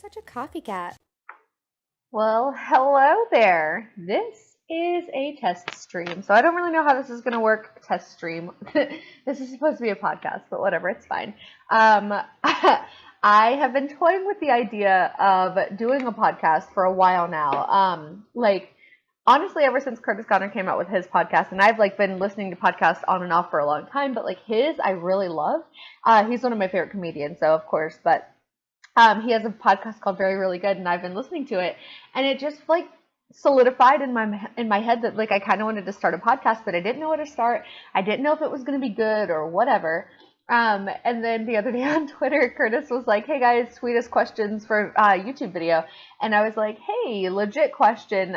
such a copycat. Well, hello there. This is a test stream. So I don't really know how this is going to work. Test stream. This is supposed to be a podcast, but whatever, it's fine. I have been toying with the idea of doing a podcast for a while now. Honestly, ever since Curtis Connor came out with his podcast, and I've been listening to podcasts on and off for a long time, but his I really love. He's one of my favorite comedians, so of course, but he has a podcast called Very Really Good, and I've been listening to it, and it just solidified in my head that I kind of wanted to start a podcast, but I didn't know where to start. I didn't know if it was going to be good or whatever. And then the other day on Twitter, Curtis was like, "Hey guys, tweet us questions for YouTube video." And I was like, "Hey, legit question.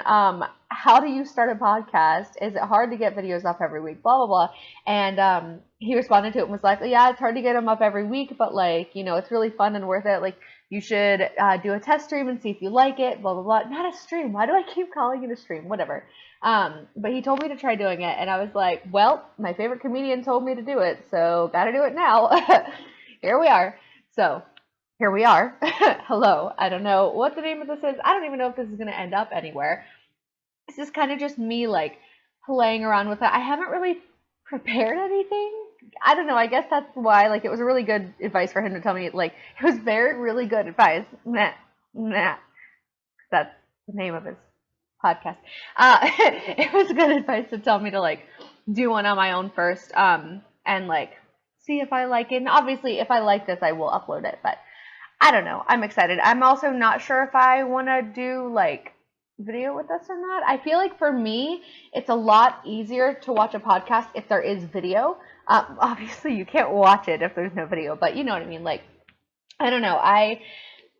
How do you start a podcast? Is it hard to get videos up every week? Blah, blah, blah." And he responded to it and was like, "Yeah, it's hard to get them up every week, but it's really fun and worth it. You should do a test stream and see if you like it, blah, blah, blah." Not a stream. Why do I keep calling it a stream? Whatever. But he told me to try doing it, and I was like, well, my favorite comedian told me to do it, so gotta do it now. Here we are. So, here we are. Hello. I don't know what the name of this is. I don't even know if this is going to end up anywhere. This is kind of just me, playing around with it. I haven't really prepared anything. I don't know. I guess that's why, it was a really good advice for him to tell me, it was very, really good advice. Nah. That's the name of his podcast. It was good advice to tell me to do one on my own first, and see if I like it. And obviously, if I like this, I will upload it. But I don't know. I'm excited. I'm also not sure if I want to do video with us or not. I feel for me, it's a lot easier to watch a podcast if there is video. Obviously, you can't watch it if there's no video, but you know what I mean. I don't know. I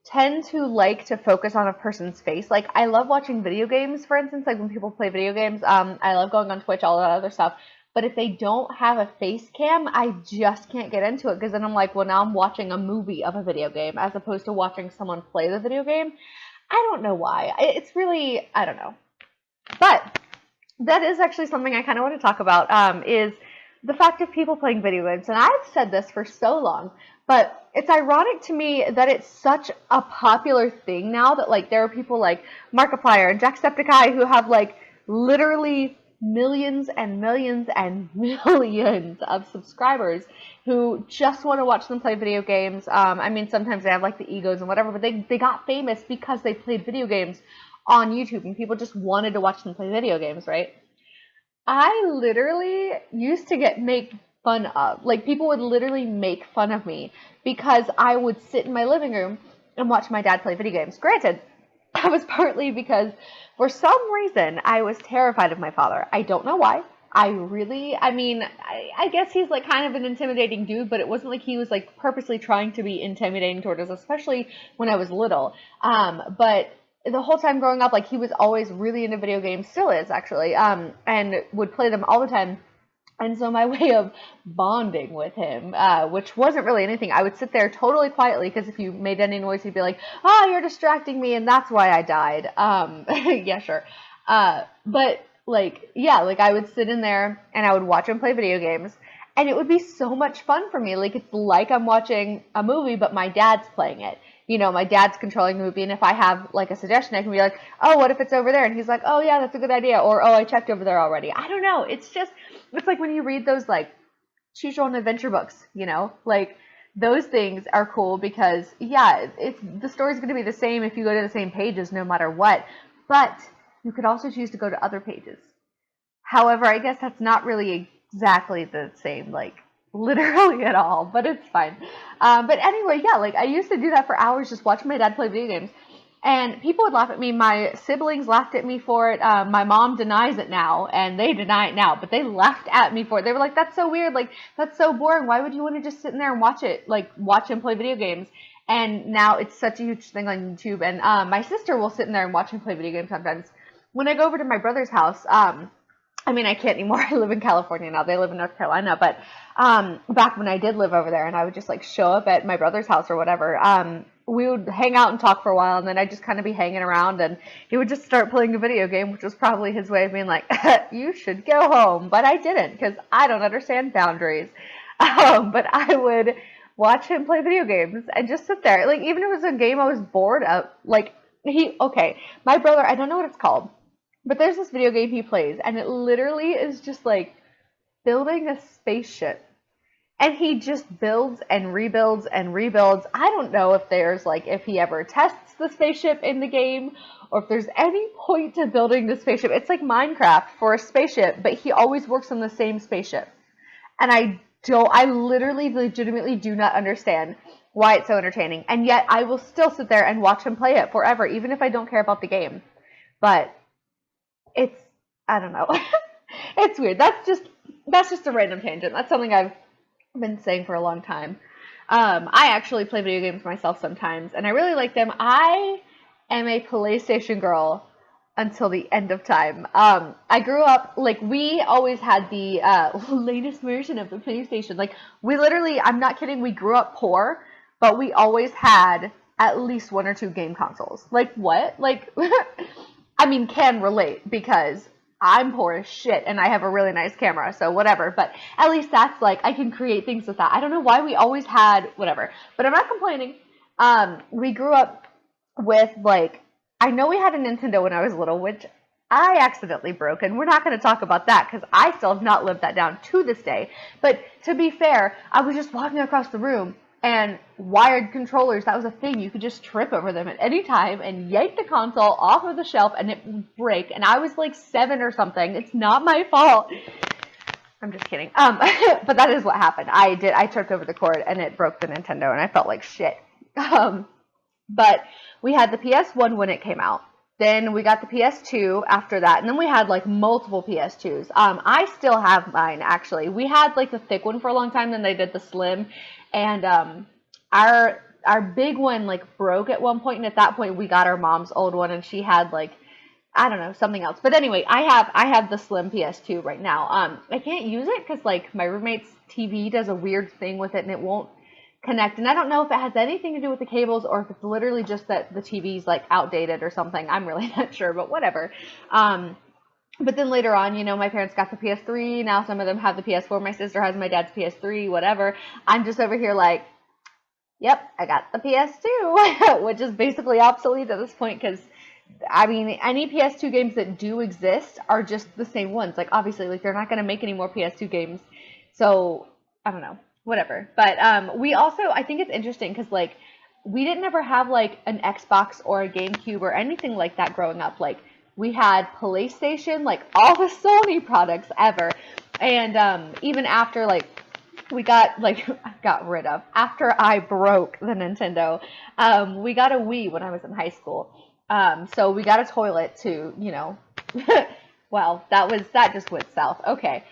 tend to like to focus on a person's face. I love watching video games, for instance, when people play video games. I love going on Twitch, all that other stuff. But if they don't have a face cam, I just can't get into it, because then I'm well, now I'm watching a movie of a video game as opposed to watching someone play the video game. I don't know why. It's really, I don't know. But that is actually something I kind of want to talk about, is the fact of people playing video games. And I've said this for so long, but it's ironic to me that it's such a popular thing now that there are people like Markiplier and Jacksepticeye who have literally millions and millions and millions of subscribers who just want to watch them play video games. I mean, sometimes they have the egos and whatever, but they got famous because they played video games on YouTube and people just wanted to watch them play video games, right? I literally used to make fun of. People would literally make fun of me because I would sit in my living room and watch my dad play video games. Granted, that was partly because for some reason I was terrified of my father. I don't know why. I guess he's kind of an intimidating dude, but it wasn't he was purposely trying to be intimidating toward us, especially when I was little. But the whole time growing up, he was always really into video games, still is actually, and would play them all the time. And so my way of bonding with him, which wasn't really anything, I would sit there totally quietly, because if you made any noise, he'd be like, "Oh, you're distracting me, and that's why I died." Yeah, sure. But I would sit in there and I would watch him play video games, and it would be so much fun for me. It's I'm watching a movie, but my dad's playing it. My dad's controlling the movie, and if I have a suggestion, I can be like, "Oh, what if it's over there?" And he's like, "Oh yeah, that's a good idea," or "Oh, I checked over there already." I don't know. It's when you read those choose your own adventure books, those things are cool because the story's going to be the same if you go to the same pages no matter what, but you could also choose to go to other pages. However, I guess that's not really exactly the same, literally at all, but it's fine. But anyway, I used to do that for hours, just watching my dad play video games. And people would laugh at me. My siblings laughed at me for it. My mom denies it now, and they deny it now, but they laughed at me for it. They were like, "That's so weird. That's so boring. Why would you want to just sit in there and watch it? Watch him play video games?" And now it's such a huge thing on YouTube. And my sister will sit in there and watch him play video games sometimes. When I go over to my brother's house, I can't anymore. I live in California now. They live in North Carolina. But back when I did live over there, and I would just show up at my brother's house or whatever, we would hang out and talk for a while, and then I'd just kind of be hanging around, and he would just start playing a video game, which was probably his way of being like, "You should go home." But I didn't, because I don't understand boundaries. But I would watch him play video games and just sit there. Like, even if it was a game I was bored of, like, my brother, I don't know what it's called, but there's this video game he plays, and it literally is just, like, building a spaceship. And he just builds and rebuilds and rebuilds. I don't know if there's, like, if he ever tests the spaceship in the game, or if there's any point to building the spaceship. It's like Minecraft for a spaceship, but he always works on the same spaceship. And I literally, legitimately do not understand why it's so entertaining. And yet I will still sit there and watch him play it forever, even if I don't care about the game. But I don't know. It's weird. That's just a random tangent. That's something I've been saying for a long time. I actually play video games myself sometimes, and I really like them. I am a PlayStation girl until the end of time. I grew up, like, we always had the latest version of the PlayStation. Like, we literally, I'm not kidding, we grew up poor, but we always had at least 1 or 2 game consoles. Like, what? Like, I mean, can relate, because I'm poor as shit, and I have a really nice camera, so whatever. But at least that's, like, I can create things with that. I don't know why we always had whatever, but I'm not complaining. We grew up with, like, I know we had a Nintendo when I was little, which I accidentally broke, and we're not going to talk about that, because I still have not lived that down to this day. But to be fair, I was just walking across the room, and wired controllers, that was a thing. You could just trip over them at any time and yank the console off of the shelf and it would break. And I was like 7 or something. It's not my fault. I'm just kidding. But that is what happened. I tripped over the cord and it broke the Nintendo and I felt like shit. But we had the PS1 when it came out. Then we got the PS2 after that, and then we had, like, multiple PS2s. I still have mine, actually. We had, like, the thick one for a long time, then they did the slim, and our big one, like, broke at one point, and at that point we got our mom's old one, and she had, like, I don't know, something else. But anyway, I have the slim PS2 right now. I can't use it because, like, my roommate's TV does a weird thing with it, and it won't connect, and I don't know if it has anything to do with the cables or if it's literally just that the TV's, like, outdated or something. I'm really not sure, but whatever. But then later on, you know, my parents got the PS3. Now some of them have the PS4. My sister has my dad's PS3, whatever. I'm just over here like, yep, I got the PS2, which is basically obsolete at this point because, I mean, any PS2 games that do exist are just the same ones. Like, obviously, like, they're not going to make any more PS2 games. So, I don't know. Whatever. But we also, I think it's interesting because, like, we didn't ever have, like, an Xbox or a GameCube or anything like that growing up. Like, we had PlayStation, like, all the Sony products ever. And even after, like, we got rid of, after I broke the Nintendo, we got a Wii when I was in high school. So we got a toilet to, you know, well, that just went south. Okay.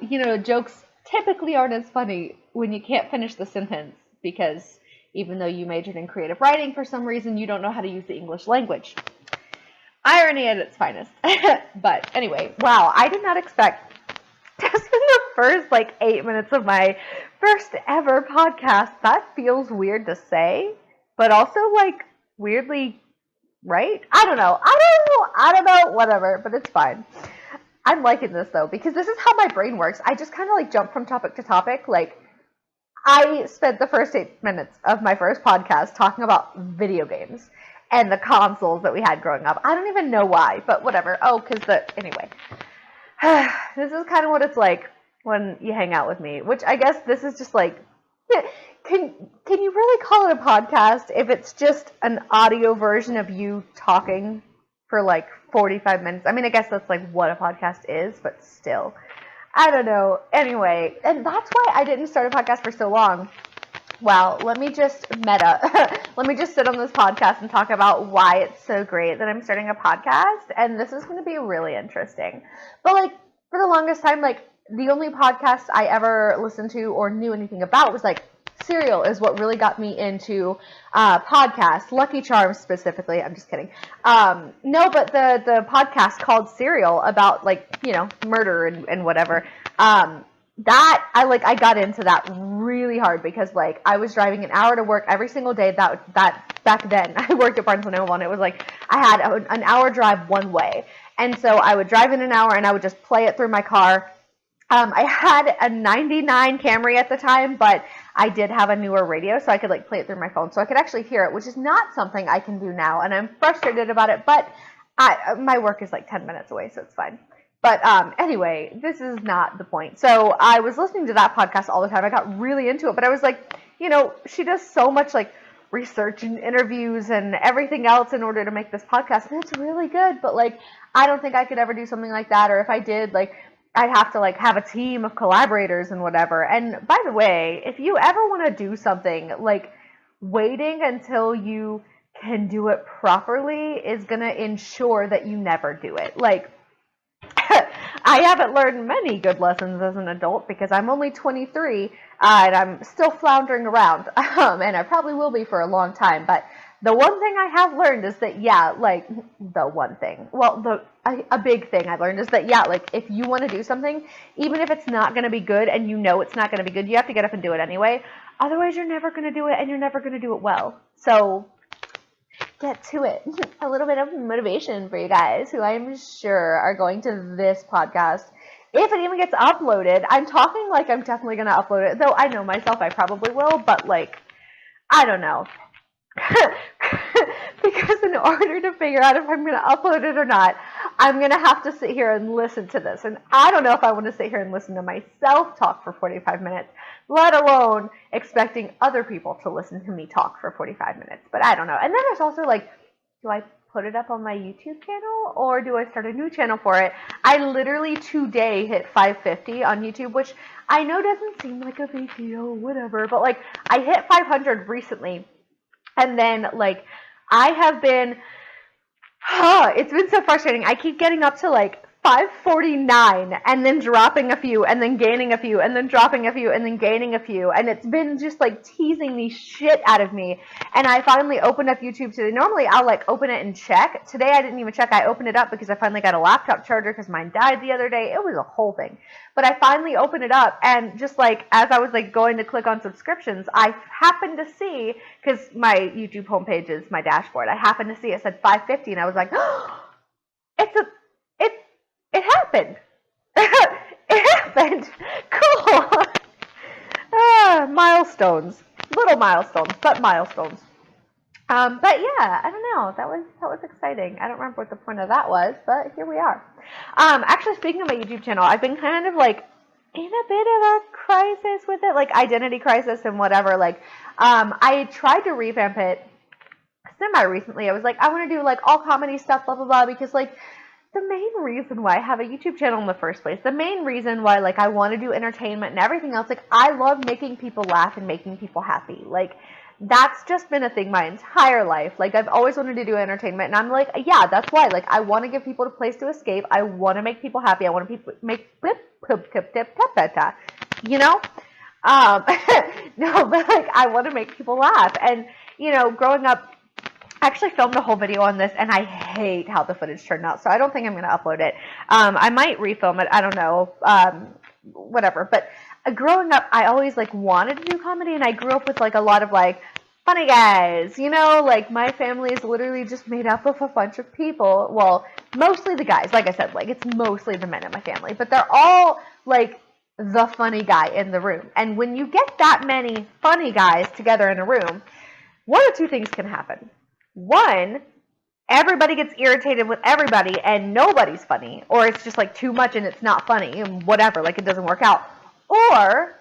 You know, jokes typically aren't as funny when you can't finish the sentence because even though you majored in creative writing, for some reason you don't know how to use the English language. Irony at its finest. But anyway, wow, I did not expect to spend the first, like, 8 minutes of my first ever podcast. That feels weird to say, but also, like, weirdly right? I don't know, whatever, but it's fine. I'm liking this, though, because this is how my brain works. I just kind of, like, jump from topic to topic. Like, I spent the first 8 minutes of my first podcast talking about video games and the consoles that we had growing up. I don't even know why, but whatever. Oh, anyway. This is kind of what it's like when you hang out with me, which I guess this is just, like, can you really call it a podcast if it's just an audio version of you talking for, like, 45 minutes. I mean, I guess that's, like, what a podcast is, but still. I don't know. Anyway, and that's why I didn't start a podcast for so long. Well, let me just let me just sit on this podcast and talk about why it's so great that I'm starting a podcast, and this is going to be really interesting. But, like, for the longest time, like, the only podcast I ever listened to or knew anything about was, like, Serial is what really got me into podcasts, Lucky Charms specifically. I'm just kidding. No, but the podcast called Serial about, like, you know, murder and whatever. That I got into that really hard because, like, I was driving an hour to work every single day. That back then I worked at Barnes & Noble, and it was like I had an hour drive one way, and so I would drive in an hour and I would just play it through my car. I had a 99 Camry at the time, but I did have a newer radio, so I could like play it through my phone, so I could actually hear it, which is not something I can do now, and I'm frustrated about it, but my work is like 10 minutes away, so it's fine. But anyway, this is not the point. So I was listening to that podcast all the time. I got really into it, but I was like, you know, she does so much like research and interviews and everything else in order to make this podcast, and it's really good, but like I don't think I could ever do something like that, or if I did, like I'd have to like have a team of collaborators and whatever. And by the way, if you ever want to do something, like waiting until you can do it properly is going to ensure that you never do it. Like I haven't learned many good lessons as an adult because I'm only 23 and I'm still floundering around, and I probably will be for a long time. But the one thing I have learned is that, yeah, like the one thing, well, a big thing I learned is that, yeah, like if you want to do something, even if it's not going to be good and you know it's not going to be good, you have to get up and do it anyway. Otherwise, you're never going to do it, and you're never going to do it well. So get to it. A little bit of motivation for you guys who I'm sure are going to this podcast. If it even gets uploaded, I'm talking like I'm definitely going to upload it, though I know myself I probably will, but like, I don't know. Because in order to figure out if I'm going to upload it or not, I'm going to have to sit here and listen to this. And I don't know if I want to sit here and listen to myself talk for 45 minutes, let alone expecting other people to listen to me talk for 45 minutes. But I don't know. And then there's also like, do I put it up on my YouTube channel or do I start a new channel for it? I literally today hit 550 on YouTube, which I know doesn't seem like a big deal, whatever. But like I hit 500 recently. And then, like, I have been, it's been so frustrating. I keep getting up to, like, 549 and then dropping a few and then gaining a few and then dropping a few and then gaining a few. And it's been just, like, teasing the shit out of me. And I finally opened up YouTube today. Normally, I'll, like, open it and check. Today, I didn't even check. I opened it up because I finally got a laptop charger because mine died the other day. It was a whole thing. But I finally opened it up, and just like as I was like going to click on subscriptions, I happened to see, because my YouTube homepage is my dashboard, I happened to see it said 550, and I was like, oh, it happened. It happened. Cool. Milestones. Little milestones, but milestones. But yeah, I don't know. That was exciting. I don't remember what the point of that was, but here we are. Actually, speaking of my YouTube channel, I've been kind of like in a bit of a crisis with it, like identity crisis and whatever. Like, I tried to revamp it semi-recently. I was like, I want to do like all comedy stuff, blah, blah, blah, because like the main reason why I have a YouTube channel in the first place, the main reason why like I want to do entertainment and everything else, like I love making people laugh and making people happy. Like, that's just been a thing my entire life. Like, I've always wanted to do entertainment, and I'm like, yeah, that's why. Like, I want to give people a place to escape. I want to make people happy. I want to make you know? No, but like, I want to make people laugh. And, you know, growing up, I actually filmed a whole video on this, and I hate how the footage turned out, so I don't think I'm going to upload it. I might refilm it. I don't know. Whatever. But growing up, I always like wanted to do comedy, and I grew up with like a lot of like funny guys, you know, like my family is literally just made up of a bunch of people. Well, mostly the guys, like I said, like it's mostly the men in my family, but they're all like the funny guy in the room. And when you get that many funny guys together in a room, one or two things can happen. One, everybody gets irritated with everybody and nobody's funny, or it's just like too much and it's not funny and whatever, like it doesn't work out. Or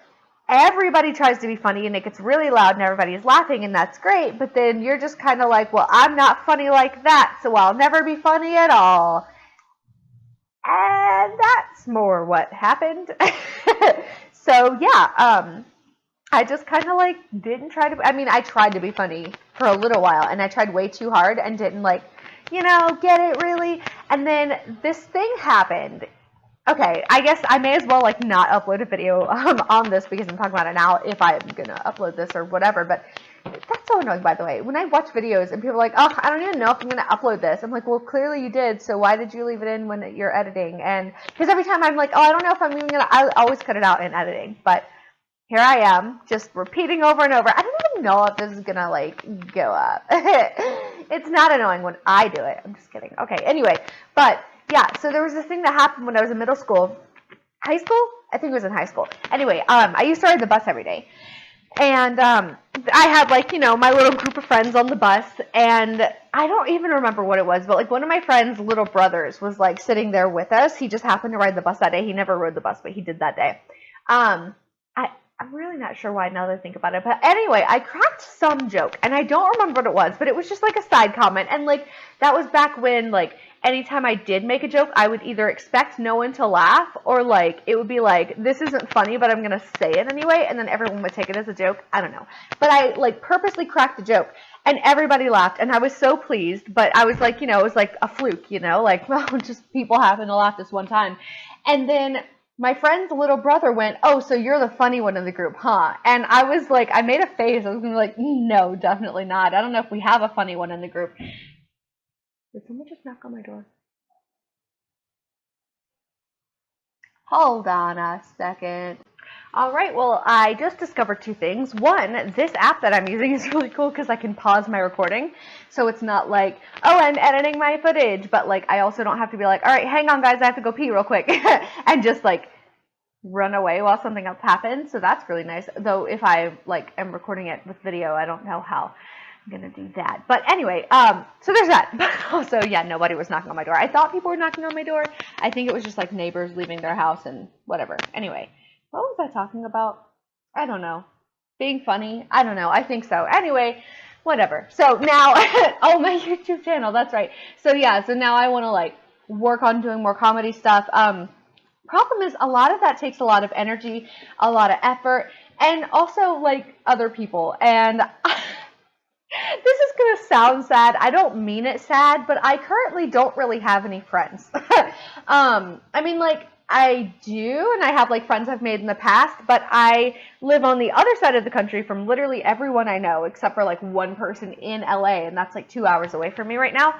everybody tries to be funny and it gets really loud and everybody's laughing and that's great, but then you're just kind of like, well, I'm not funny like that, so I'll never be funny at all. And that's more what happened. So yeah, I just kind of like didn't try to, I mean, I tried to be funny for a little while and I tried way too hard and didn't like, you know, get it really. And then this thing happened. Okay, I guess I may as well like not upload a video on this because I'm talking about it now if I'm gonna upload this or whatever. But that's so annoying, by the way. When I watch videos and people are like, oh, I don't even know if I'm gonna upload this. I'm like, well, clearly you did. So why did you leave it in when you're editing? And because every time I'm like, oh, I don't know if I'm even gonna. I always cut it out in editing. But here I am, just repeating over and over. I don't even know if this is gonna like go up. It's not annoying when I do it. I'm just kidding. Okay. Anyway, but. Yeah, so there was this thing that happened when I was in middle school. High school? I think it was in high school. Anyway, I used to ride the bus every day. And I had like, you know, my little group of friends on the bus, and I don't even remember what it was, but like one of my friend's little brothers was like sitting there with us. He just happened to ride the bus that day. He never rode the bus, but he did that day. Um, I'm really not sure why now that I think about it. But anyway, I cracked some joke, and I don't remember what it was, but it was just like a side comment. And like that was back when like anytime I did make a joke, I would either expect no one to laugh, or like it would be like, this isn't funny, but I'm gonna say it anyway, and then everyone would take it as a joke. I don't know. But I like purposely cracked the joke, and everybody laughed, and I was so pleased. But I was like, you know, it was like a fluke, you know, like, well, just people happen to laugh this one time. And then my friend's little brother went, oh, so you're the funny one in the group, huh? And I was like, I made a face. I was gonna be like, no, definitely not. I don't know if we have a funny one in the group. Did someone just knock on my door? Hold on a second. All right, well, I just discovered two things. One, this app that I'm using is really cool because I can pause my recording. So it's not like, oh, I'm editing my footage, but like I also don't have to be like, all right, hang on, guys, I have to go pee real quick and just like run away while something else happens. So that's really nice. Though if I like am recording it with video, I don't know how I'm gonna do that. But anyway, so there's that. But also, yeah, nobody was knocking on my door. I thought people were knocking on my door. I think it was just like neighbors leaving their house and whatever. Anyway, what was I talking about? I don't know. Being funny? I don't know. I think so. Anyway, whatever. So now, oh, my YouTube channel. That's right. So yeah, so now I want to like work on doing more comedy stuff. Problem is, a lot of that takes a lot of energy, a lot of effort, and also like other people. And this is going to sound sad. I don't mean it sad, but I currently don't really have any friends. I mean, like, I do, and I have like friends I've made in the past, but I live on the other side of the country from literally everyone I know, except for like one person in LA, and that's like 2 hours away from me right now.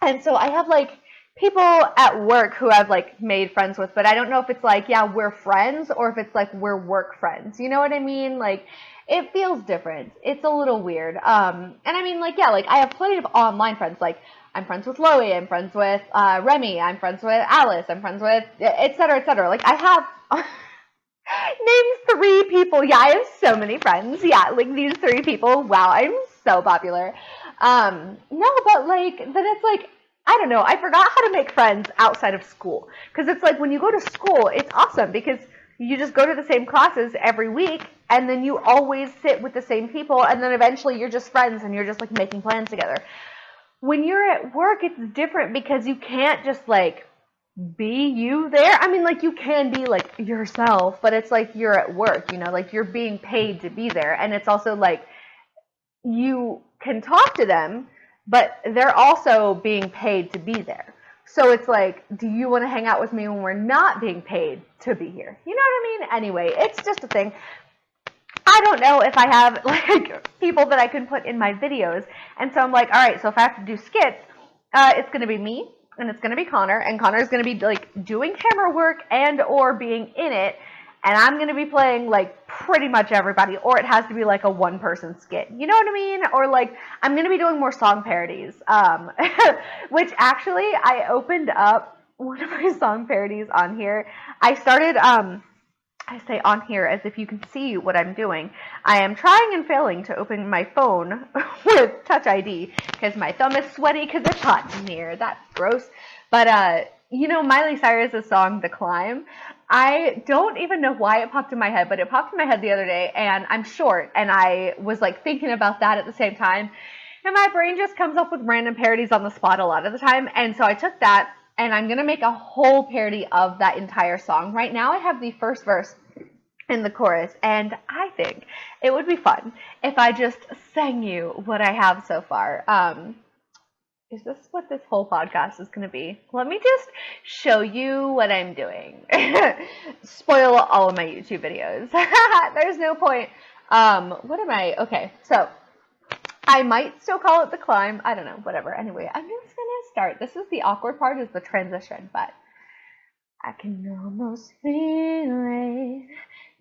And so I have like people at work who I've like made friends with, but I don't know if it's like, yeah, we're friends, or if it's like we're work friends. You know what I mean? Like, it feels different. It's a little weird. And I mean, like, yeah, like I have plenty of online friends. Like, I'm friends with Loie, I'm friends with Remy, I'm friends with Alice, I'm friends with et cetera, et cetera. Like, I have name 3 people. Yeah, I have so many friends. Yeah, like these 3 people. Wow, I'm so popular. No, but like, then it's like, I don't know. I forgot how to make friends outside of school. Because it's like when you go to school, it's awesome because you just go to the same classes every week, and then you always sit with the same people, and then eventually you're just friends and you're just like making plans together. When you're at work, it's different because you can't just like be you there. I mean, like, you can be like yourself, but it's like you're at work, you know, like you're being paid to be there. And it's also like you can talk to them, but they're also being paid to be there. So it's like, do you want to hang out with me when we're not being paid to be here? You know what I mean? Anyway, it's just a thing. I don't know if I have like people that I can put in my videos. And so I'm like, all right, so if I have to do skits, it's going to be me and it's going to be Connor, and Connor's going to be like doing camera work and or being in it. And I'm going to be playing like pretty much everybody, or it has to be like a 1-person skit. You know what I mean? Or like I'm going to be doing more song parodies, which actually I opened up one of my song parodies on here. I started, I say on here as if you can see what I'm doing. I am trying and failing to open my phone with Touch ID because my thumb is sweaty because it's hot in here. That's gross. But, you know, Miley Cyrus's song, The Climb, I don't even know why it popped in my head, but it popped in my head the other day, and I'm short, and I was like thinking about that at the same time, and my brain just comes up with random parodies on the spot a lot of the time, and so I took that, and I'm going to make a whole parody of that entire song. Right now I have the first verse in the chorus, and I think it would be fun if I just sang you what I have so far. Is this what this whole podcast is going to be? Let me just show you what I'm doing. Spoil all of my YouTube videos. There's no point. What am I? Okay, so I might still call it The Climb. I don't know, whatever. Anyway, I'm just going to start. This is the awkward part, is the transition, but I can almost feel it.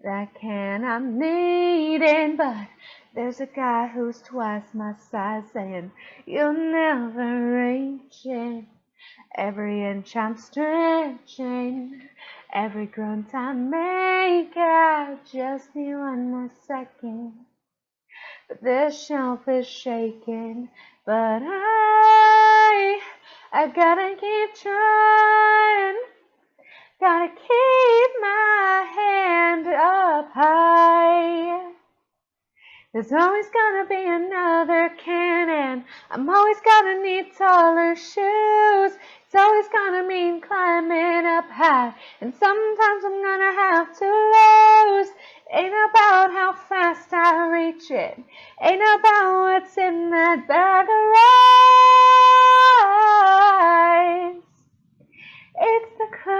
That can I'm needing, but there's a guy who's twice my size saying you'll never reach it. Every inch I'm stretching, Every grunt I make out just me 1 more second. But this shelf is shaking. But I gotta keep trying. Gotta keep my hand up high. There's always gonna be another cannon. I'm always gonna need taller shoes. It's always gonna mean climbing up high. And sometimes I'm gonna have to lose. Ain't about how fast I reach it. Ain't about what's in that bag of rice. It's the climb.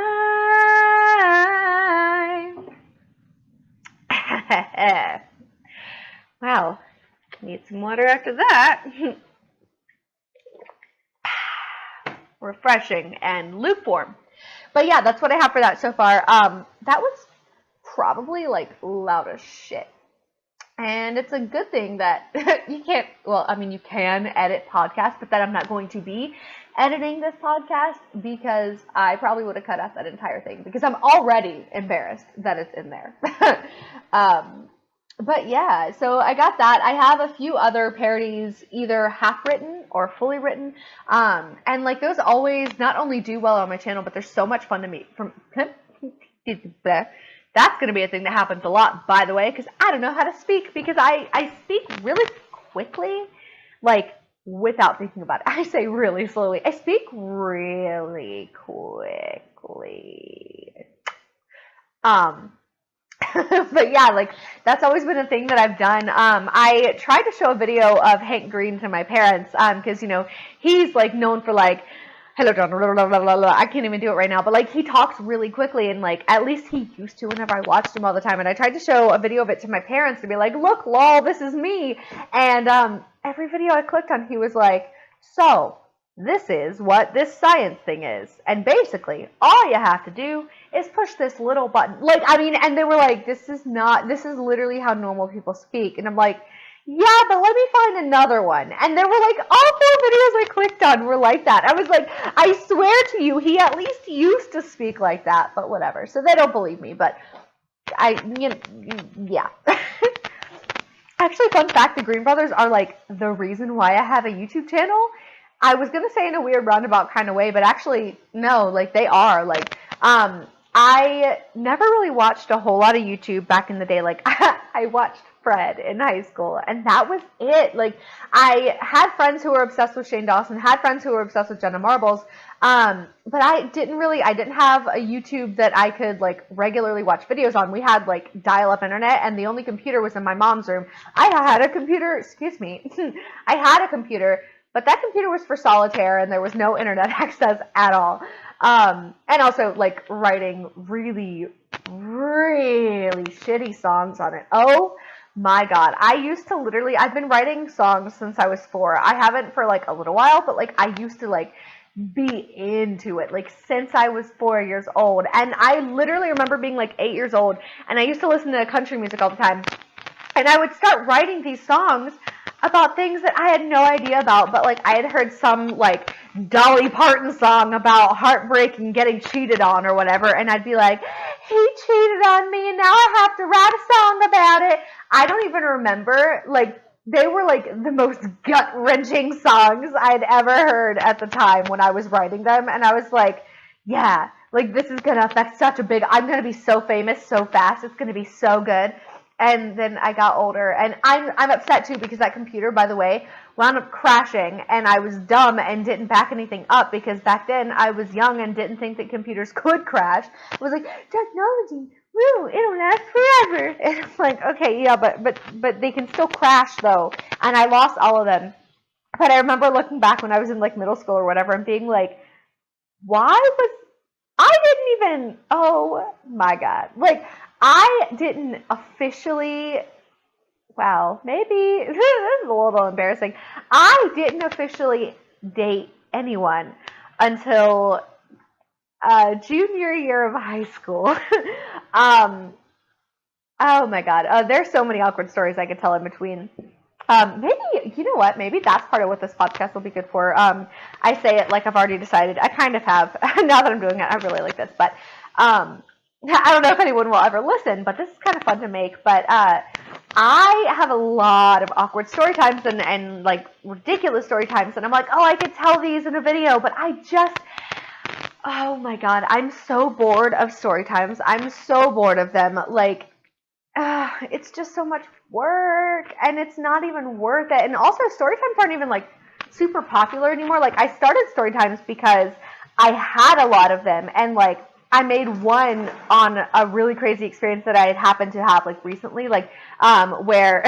Wow, need some water after that. Refreshing and lukewarm. But yeah, that's what I have for that so far. That was probably like loud as shit. And it's a good thing that you can't, well, I mean, you can edit podcasts, but that I'm not going to be editing this podcast because I probably would have cut out that entire thing because I'm already embarrassed that it's in there. But yeah, so I got that. I have a few other parodies, either half written or fully written. And like those always not only do well on my channel, but they're so much fun to me. That's going to be a thing that happens a lot, by the way, because I don't know how to speak because I speak really quickly, like without thinking about it. I say really slowly. I speak really quickly. But yeah, like that's always been a thing that I've done. I tried to show a video of Hank Green to my parents, because, you know, he's like known for like, hello, John, blah, blah, blah, blah, blah. I can't even do it right now, but like he talks really quickly and like at least he used to whenever I watched him all the time. And I tried to show a video of it to my parents to be like, look, lol, this is me. And every video I clicked on, he was like, so this is what this science thing is. And basically, all you have to do is push this little button. Like, I mean, and they were like, this is literally how normal people speak. And I'm like, yeah, but let me find another one. And there were like, all 4 videos I clicked on were like that. I was like, I swear to you, he at least used to speak like that, but whatever. So they don't believe me, but yeah. Actually, fun fact, the Green Brothers are like the reason why I have a YouTube channel. I was going to say in a weird roundabout kind of way, but actually, no, like they are. Like, I never really watched a whole lot of YouTube back in the day. Like, I watched Fred in high school, and that was it. Like, I had friends who were obsessed with Shane Dawson, had friends who were obsessed with Jenna Marbles, but I didn't have a YouTube that I could, like, regularly watch videos on. We had, like, dial-up internet, and the only computer was in my mom's room. I had a computer, I had a computer, but that computer was for solitaire, and there was no internet access at all. And also, like, writing really, really shitty songs on it. Oh my God. I used to literally, I've been writing songs since I was 4. I haven't for, like, a little while, but, like, I used to, like, be into it, like, since I was 4 years old. And I literally remember being, like, 8 years old, and I used to listen to country music all the time. And I would start writing these songs about things that I had no idea about, but like I had heard some like Dolly Parton song about heartbreak and getting cheated on or whatever, and I'd be like, he cheated on me and now I have to write a song about it. I don't even remember, like they were like the most gut-wrenching songs I'd ever heard at the time when I was writing them, and I was like, yeah, like this is gonna affect such a big, I'm gonna be so famous so fast, it's gonna be so good. And then I got older, and I'm upset too because that computer, by the way, wound up crashing, and I was dumb and didn't back anything up because back then I was young and didn't think that computers could crash. I was like, technology, woo, it'll last forever. And it's like, okay, yeah, but they can still crash though, and I lost all of them. But I remember looking back when I was in like middle school or whatever and being like, oh my God, like. I didn't officially, wow, maybe, this is a little embarrassing. I didn't officially date anyone until junior year of high school. Oh my God, there's so many awkward stories I could tell in between. Maybe, you know what, maybe that's part of what this podcast will be good for. I say it like I've already decided. I kind of have, now that I'm doing it, I really like this, but, I don't know if anyone will ever listen, but this is kind of fun to make. But I have a lot of awkward story times and like ridiculous story times, and I'm like, oh, I could tell these in a video, but oh my god, I'm so bored of story times. I'm so bored of them. Like, it's just so much work, and it's not even worth it. And also, story times aren't even like super popular anymore. Like, I started story times because I had a lot of them, and like I made one on a really crazy experience that I had happened to have like recently, like where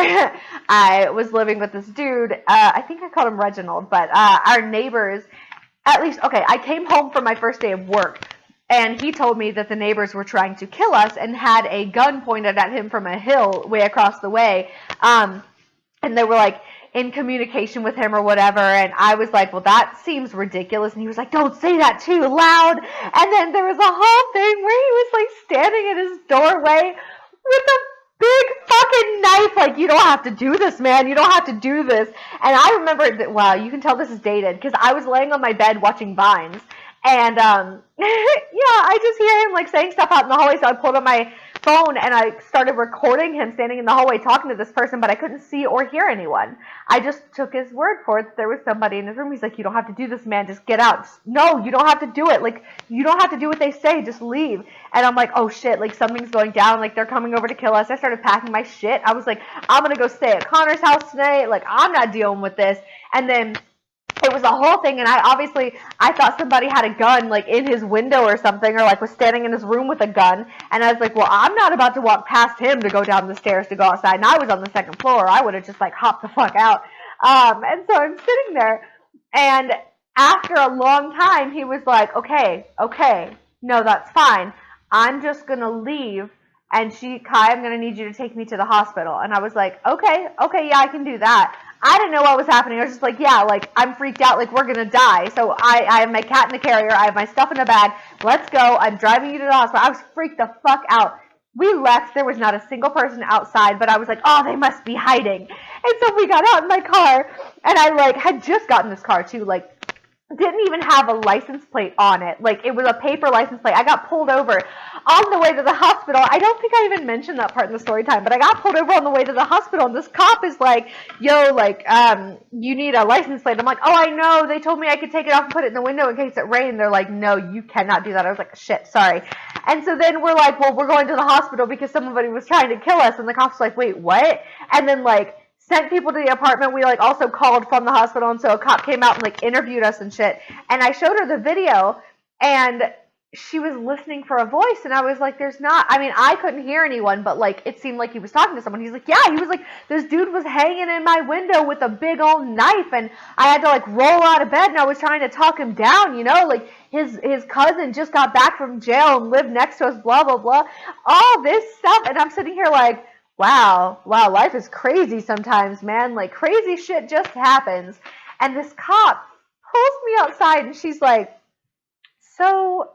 I was living with this dude. I think I called him Reginald, but our neighbors. At least, okay, I came home from my first day of work, and he told me that the neighbors were trying to kill us and had a gun pointed at him from a hill way across the way. And they were like in communication with him or whatever, and I was like, well, that seems ridiculous. And he was like, don't say that too loud. And then there was a whole thing where he was like standing in his doorway with a big fucking knife, like, you don't have to do this, man, you don't have to do this. And I remember that, wow, you can tell this is dated, because I was laying on my bed watching Vines, and yeah, I just hear him like saying stuff out in the hallway, so I pulled up my phone and I started recording him standing in the hallway talking to this person, but I couldn't see or hear anyone. I just took his word for it that there was somebody in his room. He's like, you don't have to do this, man, just get out. No, you don't have to do it. Like, you don't have to do what they say, just leave. And I'm like, oh shit, like something's going down, like they're coming over to kill us. I started packing my shit. I was like, I'm gonna go stay at Connor's house tonight, like I'm not dealing with this. And then it was a whole thing, and I thought somebody had a gun like in his window or something, or like was standing in his room with a gun, and I was like, well, I'm not about to walk past him to go down the stairs to go outside, and I was on the second floor. I would have just like hopped the fuck out. And so I'm sitting there, and after a long time he was like, okay, no, that's fine, I'm just gonna leave, and Kai, I'm gonna need you to take me to the hospital. And I was like, okay, yeah, I can do that. I didn't know what was happening. I was just like, yeah, like, I'm freaked out, like, we're gonna die. So I have my cat in the carrier, I have my stuff in a bag, let's go, I'm driving you to the hospital. I was freaked the fuck out. We left, there was not a single person outside, but I was like, oh, they must be hiding. And so we got out in my car, and I, like, had just gotten this car, too, like, didn't even have a license plate on it. Like, it was a paper license plate. I got pulled over on the way to the hospital. I don't think I even mentioned that part in the story time, but I got pulled over on the way to the hospital, and this cop is like, yo, like, you need a license plate. I'm like, oh, I know. They told me I could take it off and put it in the window in case it rained. They're like, no, you cannot do that. I was like, shit, sorry. And so then we're like, well, we're going to the hospital because somebody was trying to kill us, and the cop's like, wait, what? And then, like, sent people to the apartment. We like also called from the hospital, and so a cop came out and like interviewed us and shit. And I showed her the video, and she was listening for a voice, and I was like, there's not, I mean, I couldn't hear anyone, but like it seemed like he was talking to someone. He's like, yeah, he was like, this dude was hanging in my window with a big old knife, and I had to like roll out of bed, and I was trying to talk him down, you know, like his cousin just got back from jail and lived next to us, blah blah blah, all this stuff. And I'm sitting here like, wow, life is crazy sometimes, man. Like, crazy shit just happens. And this cop pulls me outside, and she's like, so,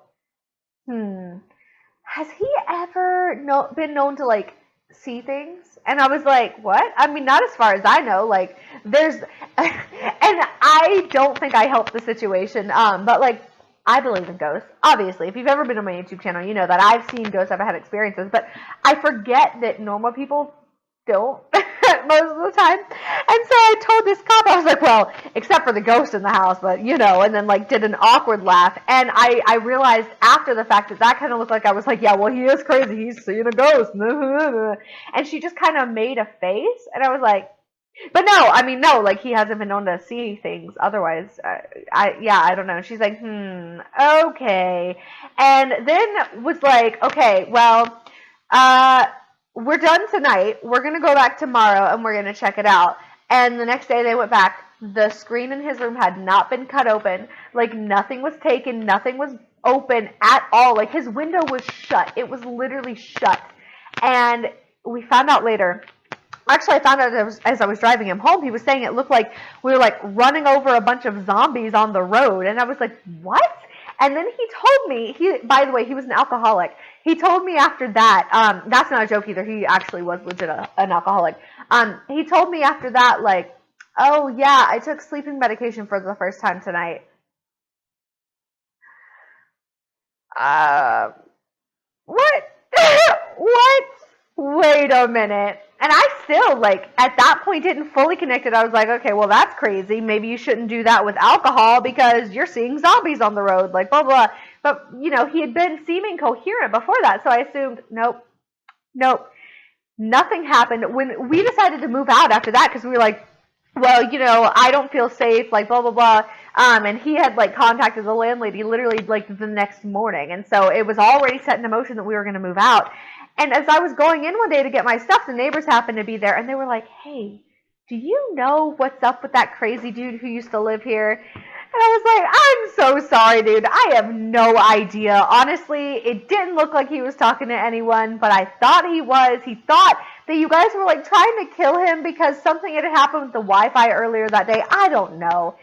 has he ever been known to, like, see things? And I was like, what? I mean, not as far as I know. Like, there's, and I don't think I helped the situation, but, like, I believe in ghosts. Obviously, if you've ever been on my YouTube channel, you know that I've seen ghosts, I've had experiences, but I forget that normal people don't most of the time. And so I told this cop, I was like, well, except for the ghost in the house, but you know, and then like did an awkward laugh. And I realized after the fact that kind of looked like I was like, yeah, well, he is crazy. He's seeing a ghost. And she just kind of made a face, and I was like, but no, I mean, no, like, he hasn't been known to see things otherwise. I don't know. She's like, okay. And then was like, okay, well, we're done tonight. We're going to go back tomorrow, and we're going to check it out. And the next day they went back. The screen in his room had not been cut open. Like, nothing was taken. Nothing was open at all. Like, his window was shut. It was literally shut. And we found out later. Actually, I found out as I was driving him home, he was saying it looked like we were, like, running over a bunch of zombies on the road. And I was like, what? And then he told me, by the way, he was an alcoholic. He told me after that, that's not a joke either, he actually was legit an alcoholic. He told me after that, like, oh, yeah, I took sleeping medication for the first time tonight. What? What? Wait a minute. And I still, like, at that point didn't fully connect it. I was like, okay, well, that's crazy. Maybe you shouldn't do that with alcohol because you're seeing zombies on the road, like, blah, blah. But, you know, he had been seeming coherent before that, so I assumed, nope, nothing happened. When we decided to move out after that, because we were like, well, you know, I don't feel safe, like, blah, blah, blah. And he had, like, contacted the landlady literally, like, the next morning. And so it was already set into motion that we were going to move out. And as I was going in one day to get my stuff, the neighbors happened to be there, and they were like, hey, do you know what's up with that crazy dude who used to live here? And I was like, I'm so sorry, dude. I have no idea. Honestly, it didn't look like he was talking to anyone, but I thought he was. He thought that you guys were, like, trying to kill him because something had happened with the Wi-Fi earlier that day. I don't know.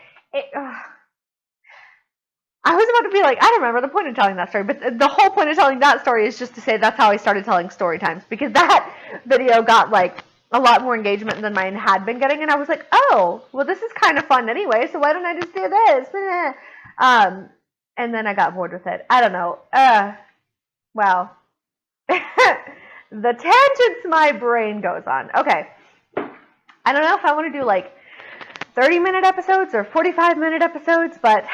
I was about to be like, I don't remember the point of telling that story, but the whole point of telling that story is just to say that's how I started telling story times, because that video got, like, a lot more engagement than mine had been getting, and I was like, oh, well, this is kind of fun anyway, so why don't I just do this? And then I got bored with it. I don't know. Wow. The tangents my brain goes on. Okay. I don't know if I want to do, like, 30-minute episodes or 45-minute episodes, but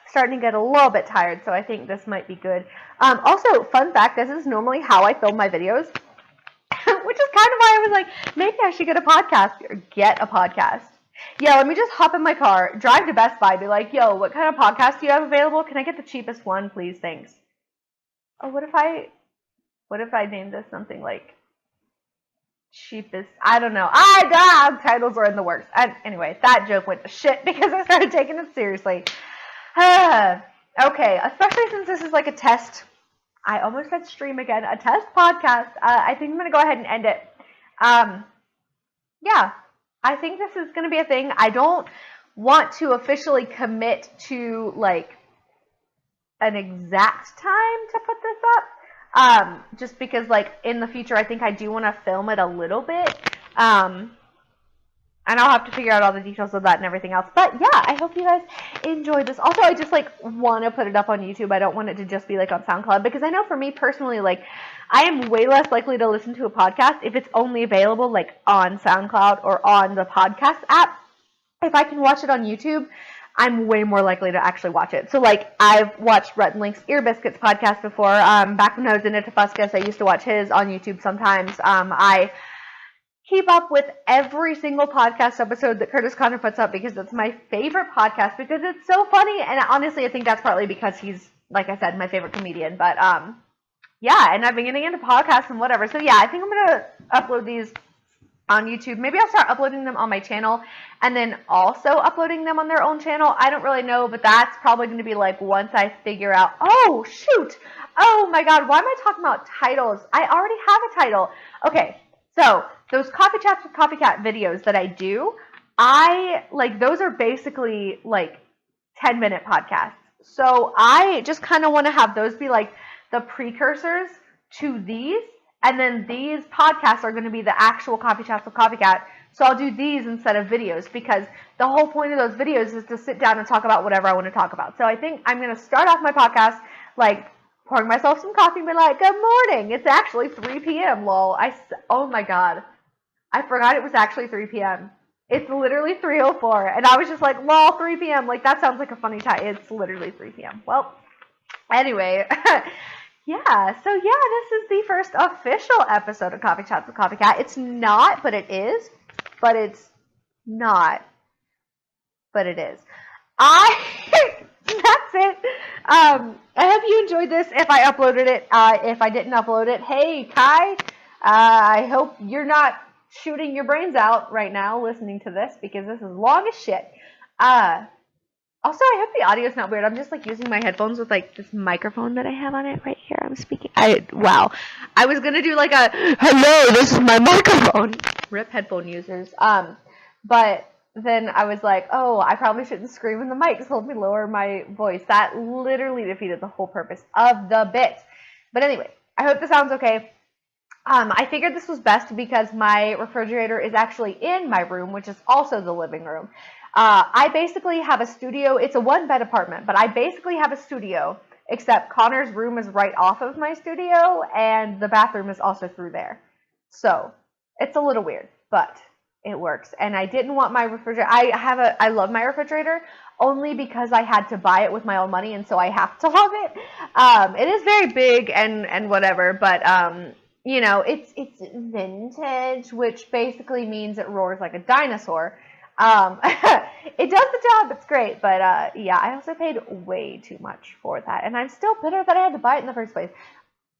starting to get a little bit tired, so I think this might be good. Also, fun fact, this is normally how I film my videos, which is kind of why I was like, maybe I should get a podcast, or get a podcast. Yeah, let me just hop in my car, drive to Best Buy, be like, yo, what kind of podcast do you have available? Can I get the cheapest one, please? Thanks. Oh, what if I named this something like cheapest? I don't know. Titles are in the works. Anyway, that joke went to shit because I started taking it seriously. Okay, especially since this is like a test. I almost said stream again. A test podcast. I think I'm going to go ahead and end it. Yeah, I think this is going to be a thing. I don't want to officially commit to, like, an exact time to put this up. Just because, like, in the future, I think I do want to film it a little bit. And I'll have to figure out all the details of that and everything else. But yeah, I hope you guys enjoyed this. Also, I just, like, want to put it up on YouTube. I don't want it to just be, like, on SoundCloud. Because I know for me personally, like, I am way less likely to listen to a podcast if it's only available, like, on SoundCloud or on the podcast app. If I can watch it on YouTube, I'm way more likely to actually watch it. So, like, I've watched Rhett and Link's Ear Biscuits podcast before. Back when I was in Tafuscus, I used to watch his on YouTube sometimes. I keep up with every single podcast episode that Curtis Connor puts up because it's my favorite podcast because it's so funny. And honestly, I think that's partly because he's, like I said, my favorite comedian. But, yeah, and I've been getting into podcasts and whatever. So, yeah, I think I'm going to upload these on YouTube. Maybe I'll start uploading them on my channel and then also uploading them on their own channel. I don't really know, but that's probably going to be, like, once I figure out, oh, shoot. Oh, my God, why am I talking about titles? I already have a title. Okay, so those Coffee Chats with Coffee Cat videos that I do, those are basically, like, 10-minute podcasts. So I just kind of want to have those be, like, the precursors to these, and then these podcasts are going to be the actual Coffee Chats with Coffee Cat. So I'll do these instead of videos because the whole point of those videos is to sit down and talk about whatever I want to talk about. So I think I'm going to start off my podcast, like, pouring myself some coffee and be like, good morning. It's actually 3 p.m., lol. Oh, my God. I forgot it was actually 3 p.m. It's literally 3:04, and I was just like, lol, 3 p.m. Like, that sounds like a funny time. It's literally 3 p.m. Well, anyway, yeah, so yeah, this is the first official episode of Coffee Chats with Coffee Cat. It's not, but it is, but it's not, but it is. That's it. I hope you enjoyed this. If I uploaded it, if I didn't upload it, hey, Kai, I hope you're not shooting your brains out right now listening to this because this is long as shit. Also, I hope the audio is not weird. I'm just, like, using my headphones with, like, this microphone that I have on it right here. I'm speaking. Wow. I was going to do, like, a, hello, this is my microphone. RIP headphone users. But then I was like, oh, I probably shouldn't scream in the mic, so let me lower my voice. That literally defeated the whole purpose of the bit. But anyway, I hope this sounds okay. I figured this was best because my refrigerator is actually in my room, which is also the living room. I basically have a studio. It's a one-bed apartment, but I basically have a studio except Connor's room is right off of my studio, and the bathroom is also through there. So it's a little weird, but it works. And I didn't want my refrigerator. I love my refrigerator only because I had to buy it with my own money, and so I have to love it. It is very big and whatever, but you know, it's vintage, which basically means it roars like a dinosaur. It does the job. It's great, but yeah, I also paid way too much for that, and I'm still bitter that I had to buy it in the first place.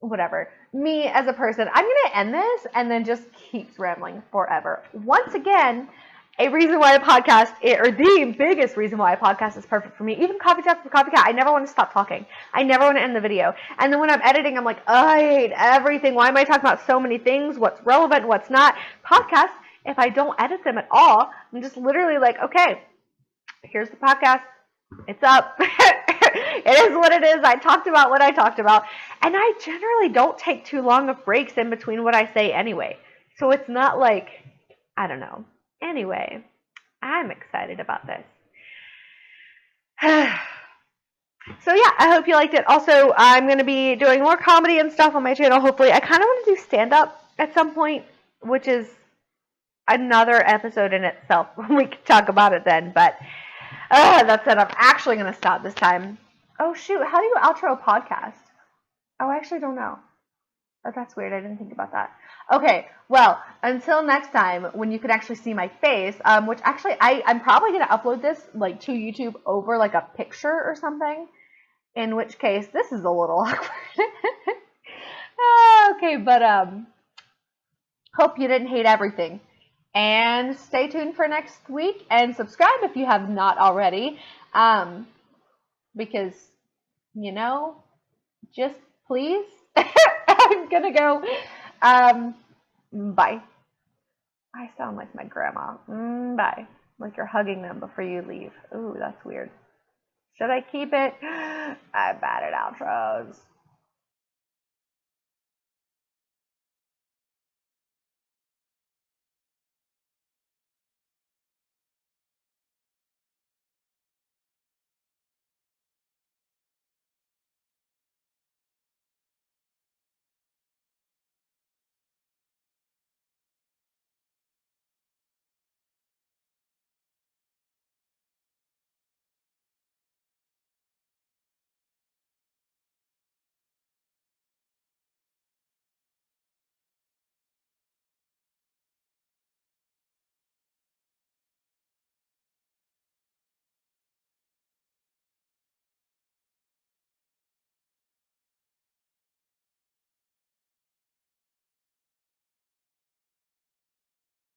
Whatever. Me as a person, I'm going to end this and then just keeps rambling forever. Once again, a reason why a podcast, or the biggest reason why a podcast is perfect for me, even Coffee Chat for Coffee Cat, I never want to stop talking. I never want to end the video. And then when I'm editing, I'm like, oh, I hate everything. Why am I talking about so many things? What's relevant? What's not? Podcasts, if I don't edit them at all, I'm just literally like, okay, here's the podcast. It's up. It is what it is. I talked about what I talked about. And I generally don't take too long of breaks in between what I say anyway. So it's not like, I don't know. Anyway, I'm excited about this. So yeah, I hope you liked it. Also, I'm going to be doing more comedy and stuff on my channel, hopefully. I kind of want to do stand-up at some point, which is another episode in itself. We can talk about it then, but that said, I'm actually going to stop this time. Oh, shoot. How do you outro a podcast? Oh, I actually don't know. Oh, that's weird. I didn't think about that. Okay, well, until next time, when you can actually see my face, which actually, I'm probably going to upload this like to YouTube over like a picture or something, in which case, this is a little awkward. Okay, but hope you didn't hate everything. And stay tuned for next week, and subscribe if you have not already, because, you know, just please. I'm gonna go. Bye. I sound like my grandma. Bye. Like you're hugging them before you leave. Ooh, that's weird. Should I keep it? I'm bad at outros.